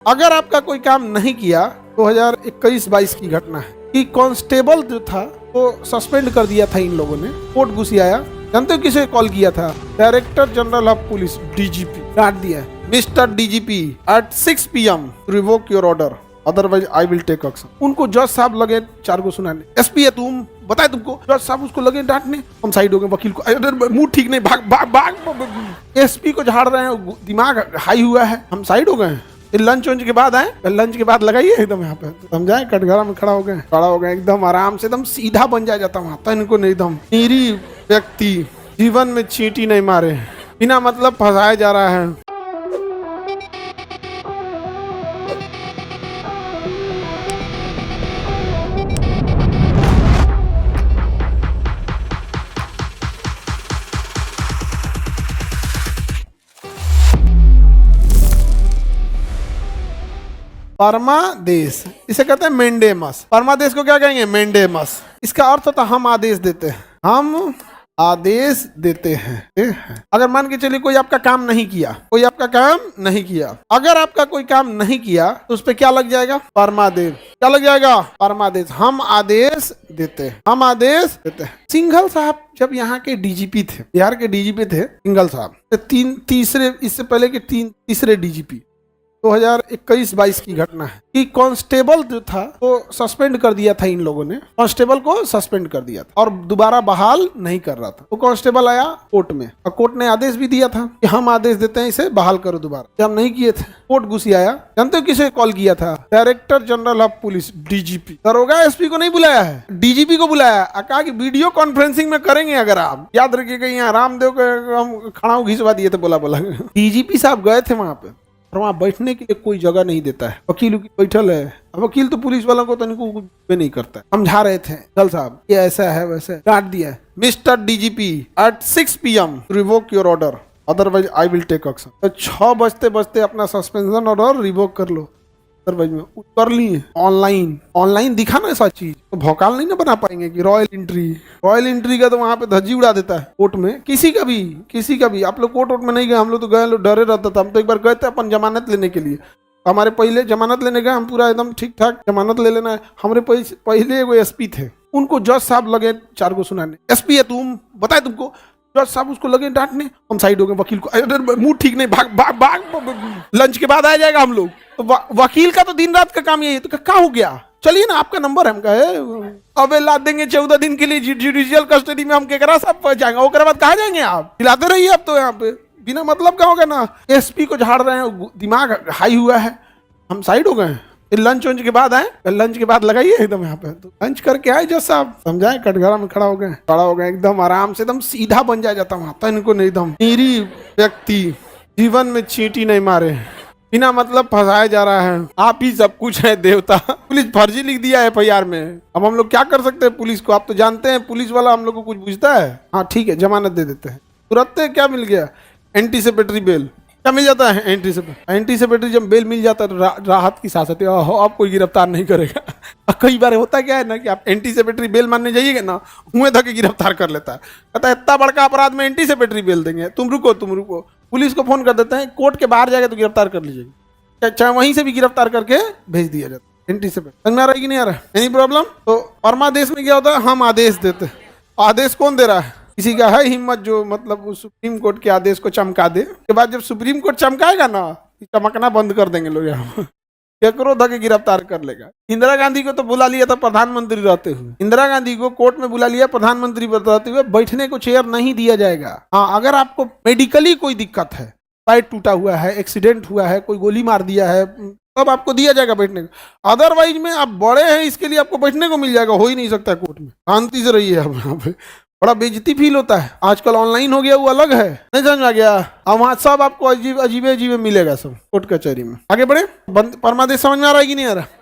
अगर आपका कोई काम नहीं किया, 2021-22 की घटना है कि कांस्टेबल जो था वो सस्पेंड कर दिया था इन लोगों ने, कोर्ट घुसियाया। जानते हो किसे कॉल किया था? Director general of police, DGP, डांट दिया, mister DGP at 6 PM revoke your order, otherwise I will take action. उनको जज साहब लगे 4 को सुनाने, एसपी है तुम, बताए तुमको। जज साहब उसको लगे डांटने, हम साइड हो गए। वकील को मुंह ठीक नहीं, भाग भाग भाग। एसपी को झाड़ रहे हैं, दिमाग हाई हुआ है, हम साइड हो गए। लंच वंच के बाद आए, लंच के बाद लगाइए एकदम यहाँ पे, समझाए, कटघरा में खड़ा हो गए एकदम आराम से, एकदम सीधा बन जाता वहां तो इनको नहीं, एकदम नीरी व्यक्ति, जीवन में चींटी नहीं मारे, बिना मतलब फंसाया जा रहा है। परमादेश, इसे कहते हैं मेंडेमस। परमादेश को क्या कहेंगे? मेंडेमस। इसका अर्थ होता है हम आदेश देते हैं, हम आदेश देते हैं। अगर मान के चलिए कोई आपका काम नहीं किया, अगर आपका कोई काम नहीं किया तो उस पर क्या लग जाएगा? परमादेश। क्या लग जाएगा? परमादेश। हम आदेश देते हैं, सिंघल साहब जब यहाँ के डीजीपी थे, बिहार के डीजीपी थे सिंघल साहब, तीसरे, इससे पहले के तीसरे डीजीपी, 2021-22 की घटना है कि कांस्टेबल जो था वो सस्पेंड कर दिया था इन लोगों ने, कांस्टेबल को सस्पेंड कर दिया था और दोबारा बहाल नहीं कर रहा था। वो कांस्टेबल आया कोर्ट में और कोर्ट ने आदेश भी दिया था कि हम आदेश देते हैं, इसे बहाल करो दोबारा। हम नहीं किए थे, कोर्ट घुसियाया। जानते हो किसे कॉल किया था? Director general of police, DGP. दरोगा एसपी को नहीं बुलाया है, डीजीपी को बुलाया, कहा कि वीडियो कॉन्फ्रेंसिंग में करेंगे। अगर आप याद रखिएगा, यहाँ रामदेव को हम खड़ाऊ घिसवा दिए थे, बोला डीजीपी साहब गए थे वहां पे, और वहाँ बैठने के लिए कोई जगह नहीं देता है। वकील बैठल है, वकील तो पुलिस वालों को तो कुछ नहीं करता है। समझा रहे थे कल साहब, ये ऐसा है वैसा है, डांट दिया, mister DGP at 6 PM revoke your order, otherwise I will take action. तो 6 बजते अपना सस्पेंशन ऑर्डर रिवोक कर लो, अदरवाइज में कर लिए। ऑनलाइन दिखा ना ऐसा चीज, तो भौकाल नहीं ना बना पाएंगे कि रॉयल एंट्री का तो वहां पे धज्जी उड़ा देता है कोर्ट में। किसी का भी आप लोग कोर्ट में नहीं गए, हम लोग तो गए, लोग डरे रहता था। हम तो एक बार गए थे अपन जमानत लेने के लिए, हमारे पहले जमानत लेने गए, हम पूरा एकदम ठीक ठाक जमानत ले लेना है। हमारे पहले वो एसपी थे, उनको जज साहब लगे 4 को सुनाने, एसपी है तुम, बताए तुमको। जज साहब उसको लगे डांटने, हम साइड हो गए। वकील को मुंह ठीक नहीं, भाग भाग भाग। लंच के बाद आ जाएगा हम लोग। तो वकील का तो दिन रात का काम यही है। तो क्या हो गया, चलिए ना, आपका नंबर है। हम कहे अबे ला देंगे 14 दिन के लिए जुडिशियल कस्टडी में, हम केकरा सब पहुंच जाएंगे, उसके बाद कहा जाएंगे आप, खिलाते रहिए आप तो यहाँ पे, बिना मतलब का होगा ना। एसपी को झाड़ रहे हैं, दिमाग हाई हुआ है, हम साइड हो गए। लंच वंच के बाद आए, लंच के बाद लगाइए एकदम यहाँ पे, तो लंच करके आए जज साहब, समझाए, कटघरा में खड़ा हो गए एकदम आराम से, एकदम सीधा बन जाता वहां तो इनको नहीं, एकदम नीरी व्यक्ति, जीवन में चींटी नहीं मारे, बिना मतलब फंसाया जा रहा है। आप ही सब कुछ है देवता। पुलिस फर्जी लिख दिया है FIR में, अब हम लोग क्या कर सकते हैं पुलिस को? आप तो जानते हैं पुलिस वाला हम लोग को कुछ पूछता है। हाँ ठीक है, जमानत दे देते हैं तुरंत। क्या मिल गया? Anticipatory bail. क्या मिल जाता है? एंटीसिपेटरी जब बेल मिल जाता है तो राहत की सांस आती है, अब कोई गिरफ्तार नहीं करेगा। कई बार होता क्या है ना कि आप एंटीसिपेटरी बेल मानने जाइएगा ना, हुए धके गिरफ्तार कर लेता है, कहता है इतना बड़का अपराध में एंटीसिपेटरी बेल देंगे, तुम रुको। पुलिस को फोन कर देते हैं, कोर्ट के बाहर जाएगा तो गिरफ्तार कर लीजिएगा, चाहे वहीं से भी गिरफ्तार करके भेज दिया जाता है। एंटीसिपेटरी समझ में आ रहा है कि नहीं आ रहा है? Any problem? तो परमादेश में क्या होता है? हम आदेश देते हैं। आदेश कौन दे रहा है? किसी का है हिम्मत जो मतलब सुप्रीम कोर्ट के आदेश को चमका दे? के बाद जब सुप्रीम कोर्ट चमकाएगा ना, चमकना बंद कर देंगे लोग यहाँ। केकरो धके गिरफ्तार कर लेगा। इंदिरा गांधी को तो बुला लिया था प्रधानमंत्री रहते हुए, इंदिरा गांधी को कोर्ट में बुला लिया प्रधानमंत्री रहते हुए, बैठने को चेयर नहीं दिया जाएगा। हाँ, अगर आपको मेडिकली कोई दिक्कत है, पैर टूटा हुआ है, एक्सीडेंट हुआ है, कोई गोली मार दिया है, तब आपको दिया जाएगा बैठने को। अदरवाइज में आप बड़े हैं, इसके लिए आपको बैठने को मिल जाएगा, हो ही नहीं सकता कोर्ट में। शांति से रहिए आप यहाँ पे, बड़ा बेइज्जती फील होता है। आजकल ऑनलाइन हो गया, वो अलग है, नहीं समझ आ गया? अब वहाँ सब आपको अजीबे मिलेगा सब कोर्ट कचहरी में। आगे बढ़े, परमादेश समझ में आ रहा है कि नहीं आ रहा?